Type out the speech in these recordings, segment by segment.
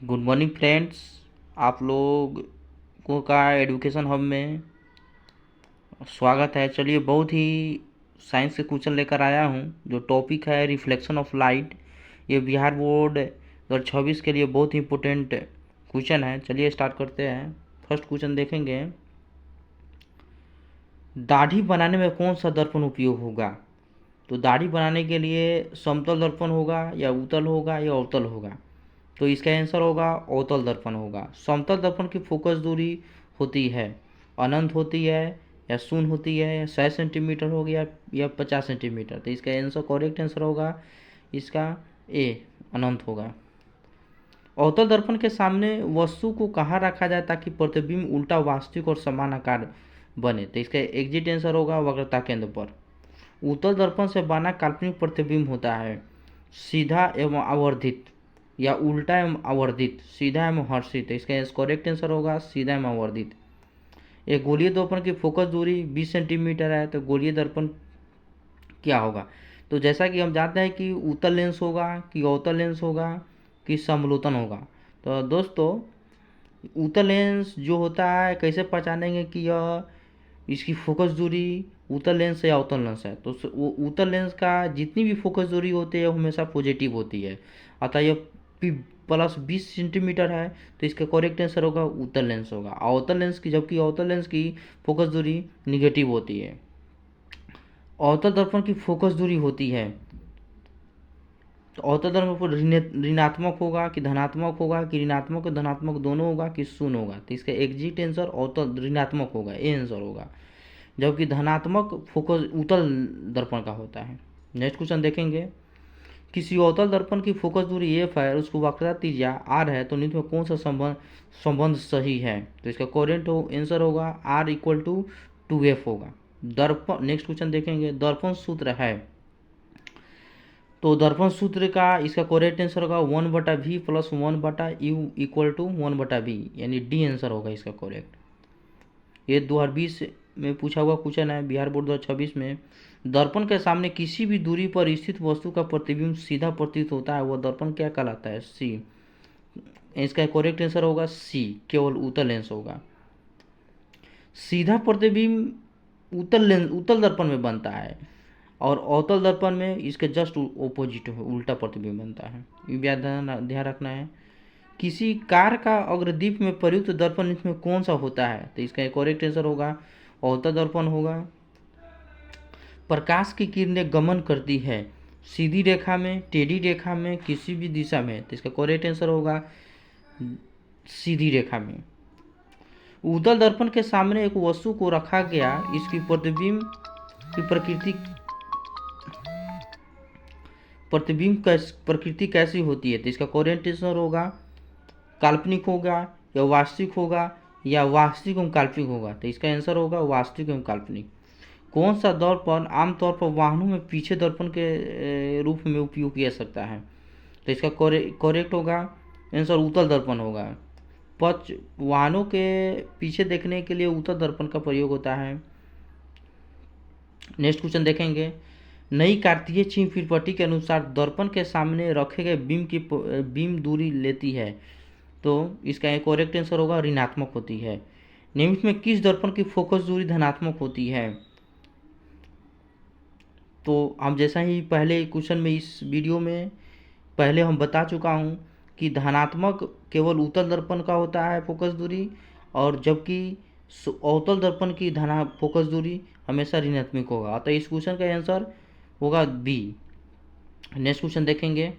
Good morning friends. आप लोग को का एजुकेशन हब में स्वागत है। चलिए, बहुत ही साइंस के क्वेश्चन लेकर आया हूँ। जो टॉपिक है रिफ्लेक्शन ऑफ लाइट, ये बिहार बोर्ड 2026 के लिए बहुत ही इम्पोर्टेंट क्वेश्चन है। चलिए स्टार्ट करते हैं। फर्स्ट क्वेश्चन देखेंगे, दाढ़ी बनाने में कौन सा दर्पण उपयोग होगा? तो दाढ़ी बनाने के लिए समतल दर्पण होगा या उत्तल होगा या अवतल होगा? तो इसका आंसर होगा अवतल दर्पण होगा। समतल दर्पण की फोकस दूरी होती है अनंत होती है या शून्य होती है या 100 सेंटीमीटर हो गया या 50 सेंटीमीटर। तो इसका आंसर करेक्ट आंसर होगा इसका ए, अनंत होगा। अवतल दर्पण के सामने वस्तु को कहाँ रखा जाए ताकि प्रतिबिंब उल्टा वास्तविक और समान आकार बने? तो इसका एग्जिट आंसर होगा वक्रता केंद्र पर। उत्तल दर्पण से बना काल्पनिक प्रतिबिंब होता है सीधा एवं आवर्धित या उल्टा एवं आवर्धित, सीधा एवं हर्षित। इसका करेक्ट आंसर होगा सीधा एवं आवर्धित। एक गोलीय दर्पण की फोकस दूरी 20 सेंटीमीटर है, तो गोलीय दर्पण क्या होगा? तो जैसा कि हम जानते हैं कि उत्तल लेंस होगा कि अवतल लेंस होगा कि समलोतन होगा। तो दोस्तों, उत्तल लेंस जो होता है कैसे पहचानेंगे कि यह इसकी फोकस दूरी उत्तल लेंस या अवतल लेंस है? तो वो उत्तल लेंस का जितनी भी फोकस दूरी होती है वो हमेशा पॉजिटिव होती है। अतः यह प्लस 20 सेंटीमीटर है, तो इसका करेक्ट आंसर होगा उत्तल लेंस होगा। अवतल लेंस की, जबकि अवतल लेंस की फोकस दूरी निगेटिव होती है। अवतल दर्पण की फोकस दूरी होती है, तो अवतल दर्पण पर ऋणात्मक होगा कि धनात्मक होगा कि ऋणात्मक और धनात्मक दोनों होगा कि शून्य होगा? तो इसका एग्जिट आंसर अवतल ऋणात्मक होगा, ए आंसर होगा। जबकि धनात्मक फोकस उत्तल दर्पण का होता है। नेक्स्ट क्वेश्चन देखेंगे, किसी अवतल दर्पण की फोकस दूरी एफ है और उसको वक्रता त्रिज्या आर है, तो निम्न में कौन सा संबंध सही है? तो इसका करेक्ट आंसर होगा आर इक्वल टू 2f होगा। दर्पण, नेक्स्ट क्वेश्चन देखेंगे, दर्पण सूत्र है, तो दर्पण सूत्र का इसका करेक्ट आंसर होगा 1/v plus 1/u equal to 1/v, यानी डी आंसर होगा इसका करेक्ट। ये 2020 में पूछा हुआ क्वेश्चन है बिहार बोर्ड 2026 में। दर्पण के सामने किसी भी दूरी पर स्थित वस्तु का प्रतिबिंब सीधा प्रतीत होता है, वह दर्पण क्या कहलाता है? सी। इसका करेक्ट आंसर होगा सी, केवल उत्तल लेंस होगा। सीधा प्रतिबिंब उत्तल दर्पण में बनता है और अवतल दर्पण में इसके जस्ट ऑपोजिट उल्टा प्रतिबिंब बनता है। ये ध्यान रखना है। किसी कार का अग्रदीप में प्रयुक्त दर्पण इसमें कौन सा होता है? तो इसका करेक्ट आंसर होगा अवतल दर्पण होगा। प्रकाश की किरणें गमन करती है सीधी रेखा में, टेढ़ी रेखा में, किसी भी दिशा में? तो इसका करेक्ट आंसर होगा सीधी रेखा में। उत्तल दर्पण के सामने एक वस्तु को रखा गया, इसकी प्रतिबिंब की प्रकृति कैसी होती है? तो इसका करेक्ट आंसर होगा काल्पनिक होगा या वास्तविक होगा या वास्तविक एवं काल्पनिक होगा? तो इसका आंसर होगा वास्तविक एवं काल्पनिक। कौन सा दर्पण आमतौर पर वाहनों में पीछे दर्पण के रूप में उपयोग किया सकता है? तो इसका करेक्ट होगा आंसर उत्तल दर्पण होगा। पक्ष वाहनों के पीछे देखने के लिए उत्तल दर्पण का प्रयोग होता है। नेक्स्ट क्वेश्चन देखेंगे, नई कार्तीय चिन्ह फिरपट्टी के अनुसार दर्पण के सामने रखे गए बीम दूरी लेती है, तो इसका एक करेक्ट आंसर होगा ऋणात्मक होती है। निम्न में किस दर्पण की फोकस दूरी धनात्मक होती है? तो हम जैसा ही पहले क्वेश्चन में इस वीडियो में पहले हम बता चुका हूँ कि धनात्मक केवल उत्तल दर्पण का होता है फोकस दूरी, और जबकि अवतल दर्पण की फोकस दूरी हमेशा ऋणात्मक होगा। अतः इस क्वेश्चन का आंसर होगा बी। नेक्स्ट क्वेश्चन देखेंगे,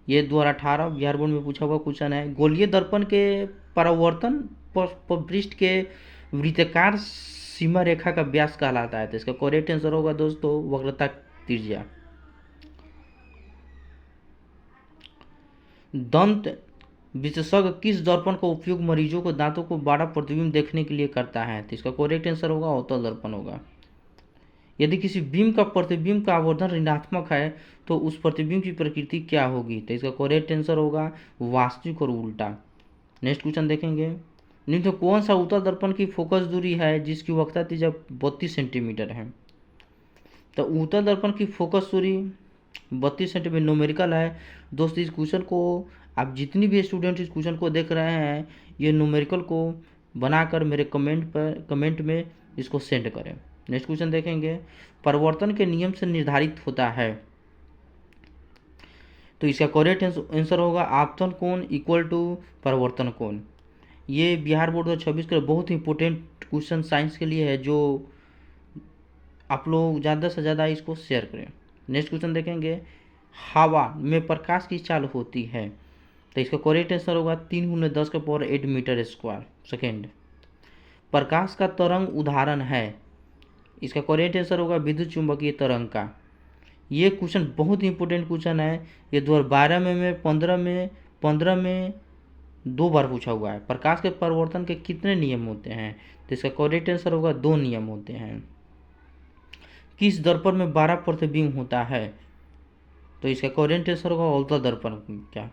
ये 2018 बिहार बोर्ड में पूछा हुआ क्वेश्चन है। गोलीय दर्पण के परावर्तन पृष्ठ के वृत्ताकार सीमा रेखा का व्यास कहलाता है? तो इसका करेक्ट आंसर होगा दोस्तों वक्रता त्रिज्या। दंत विशेषज्ञ किस दर्पण का उपयोग मरीजों को दांतों को बड़ा प्रतिबिंब देखने के लिए करता है? तो इसका करेक्ट आंसर होगा अवतल दर्पण होगा। यदि किसी बिंब का प्रतिबिंब का आवर्धन ऋणात्मक है तो उस प्रतिबिंब की प्रकृति क्या होगी? तो इसका करेक्ट आंसर होगा वास्तविक और उल्टा। नेक्स्ट क्वेश्चन देखेंगे, निम्न कौन सा उत्तल दर्पण की फोकस दूरी है जिसकी वक्रता त्रिज्या 32 सेंटीमीटर है? तो उत्तल दर्पण की फोकस दूरी 32 सेंटीमीटर न्यूमेरिकल है। दोस्त, इस क्वेश्चन को आप जितनी भी स्टूडेंट इस क्वेश्चन को देख रहे हैं, ये न्यूमेरिकल को बनाकर मेरे कमेंट में इसको सेंड करें। नेक्स्ट क्वेश्चन देखेंगे, परिवर्तन के नियम से निर्धारित होता है। तो इसका करेक्ट आंसर होगा आपतन कोण इक्वल टू परिवर्तन कोण। ये बिहार बोर्ड 2026 का बहुत ही इंपॉर्टेंट क्वेश्चन साइंस के लिए है, जो आप लोग ज़्यादा से ज़्यादा इसको शेयर करें। नेक्स्ट क्वेश्चन देखेंगे, हवा में प्रकाश की चाल होती है। तो इसका करेक्ट आंसर होगा 3×10⁸ मीटर स्क्वायर सेकेंड। प्रकाश का तरंग उदाहरण है। इसका करेक्ट आंसर होगा विद्युत चुंबकीय तरंग का। ये क्वेश्चन बहुत ही इंपॉर्टेंट क्वेश्चन है। ये 2012 में 15 में 2 बार पूछा हुआ है। प्रकाश के परिवर्तन के कितने नियम होते हैं? तो इसका करेक्ट आंसर होगा 2 नियम होते हैं। किस दर्पण में 12 प्रतिबिंब होता है? तो इसका करेक्ट आंसर होगा अवतल दर्पण। क्या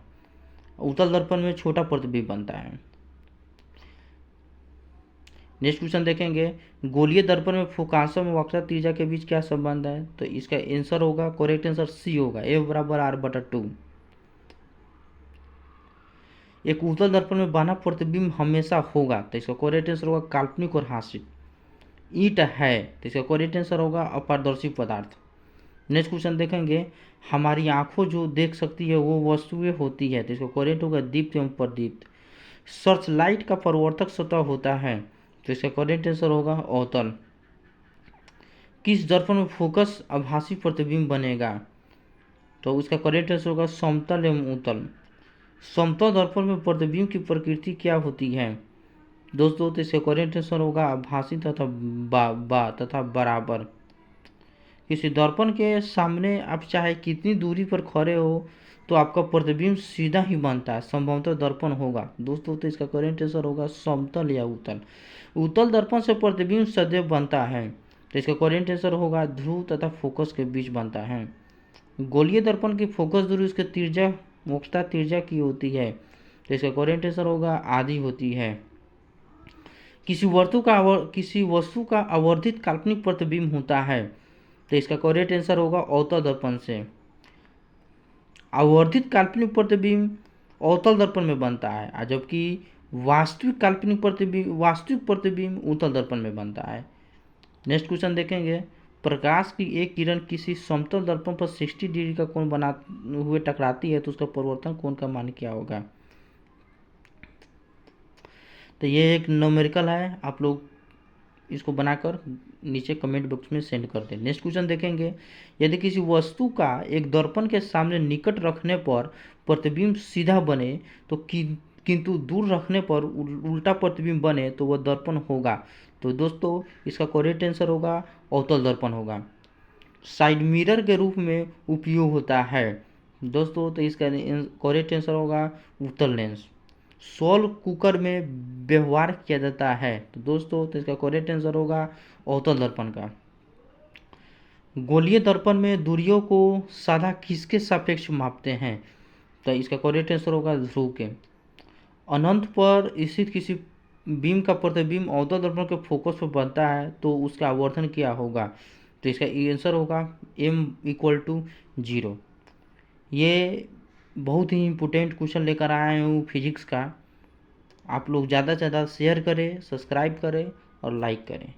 उत्तल दर्पण में छोटा प्रतिबिंब बनता है। नेक्स्ट क्वेश्चन देखेंगे, गोलीय दर्पण में फोकासम व वक्रता त्रिज्या के बीच क्या संबंध है? तो इसका आंसर होगा, करेक्ट आंसर सी होगा, F=R/2। एक उत्तल दर्पण में बना प्रतिबिंब हमेशा होगा। तो इसका करेक्ट आंसर होगा काल्पनिक और हास्यिक। ईंट है, तो इसका करेक्ट आंसर होगा अपारदर्शी पदार्थ। नेक्स्ट क्वेश्चन देखेंगे, हमारी आंखों जो देख सकती है वो वस्तुएं होती है। तो इसका करेक्ट होगा दीप्त एवं प्रदीप्त। सर्च लाइट का परावर्तक सतह होता है। तो इसका करेक्ट आंसर होगा अवतल। किस दर्पण में फोकस आभासी प्रतिबिंब बनेगा? तो उसका करेक्ट आंसर होगा समतल एवं उत्तल। समतल दर्पण में प्रतिबिंब की प्रकृति क्या होती है? दोस्तों, तो इसका करेक्ट आंसर होगा आभासी तथा बराबर। किसी दर्पण के सामने आप चाहे कितनी दूरी पर खड़े हो तो आपका प्रतिबिंब सीधा ही बनता है, संभवतः दर्पण होगा। दोस्तों, तो इसका करेक्ट आंसर होगा समतल या उत्तल। उत्तल दर्पण से प्रतिबिंब सदैव बनता है। तो इसका करेक्ट आंसर होगा ध्रुव तथा फोकस के बीच बनता है। गोलीय दर्पण की फोकस दूरी उसके त्रिज्या वक्रता त्रिज्या की होती है। तो इसका करेक्ट आंसर होगा आधी होती है। किसी वस्तु का आवर्धित काल्पनिक प्रतिबिंब होता है। तो इसका करेक्ट आंसर होगा अवतल दर्पण से। आवर्धित काल्पनिक प्रतिबिंब अवतल दर्पण में बनता है, जबकि वास्तविक प्रतिबिंब उत्तल दर्पण में बनता है। नेक्स्ट क्वेश्चन देखेंगे, प्रकाश की एक किरण किसी समतल दर्पण पर 60 डिग्री का कोण बना हुए टकराती है तो उसका परिवर्तन कोण का मान क्या होगा? तो ये एक न्यूमेरिकल है, आप लोग इसको बनाकर नीचे कमेंट बॉक्स में सेंड कर दें। नेक्स्ट क्वेश्चन देखेंगे, यदि किसी वस्तु का एक दर्पण के सामने निकट रखने पर प्रतिबिंब सीधा बने तो किंतु दूर रखने पर उल्टा प्रतिबिंब बने तो वह दर्पण होगा। तो दोस्तों, इसका करेक्ट आंसर होगा अवतल दर्पण होगा। साइड मिरर के रूप में उपयोग होता है। दोस्तों, तो इसका करेक्ट आंसर होगा उत्तल लेंस। सोल कुकर में व्यवहार किया जाता है। तो दोस्तों, तो इसका करेक्ट आंसर होगा अवतल दर्पण का। गोलीय दर्पण में दूरियों को साधा किसके सापेक्ष मापते हैं? तो इसका करेक्ट आंसर होगा ध्रुव के। अनंत पर स्थित किसी बीम का प्रतिबिंब अवतल दर्पण के फोकस पर बनता है तो उसका आवर्धन क्या होगा? तो इसका आंसर होगा m=0। ये बहुत ही इम्पोर्टेंट क्वेश्चन लेकर आया हूँ फिजिक्स का। आप लोग ज़्यादा से ज़्यादा शेयर करें, सब्सक्राइब करें और लाइक करें।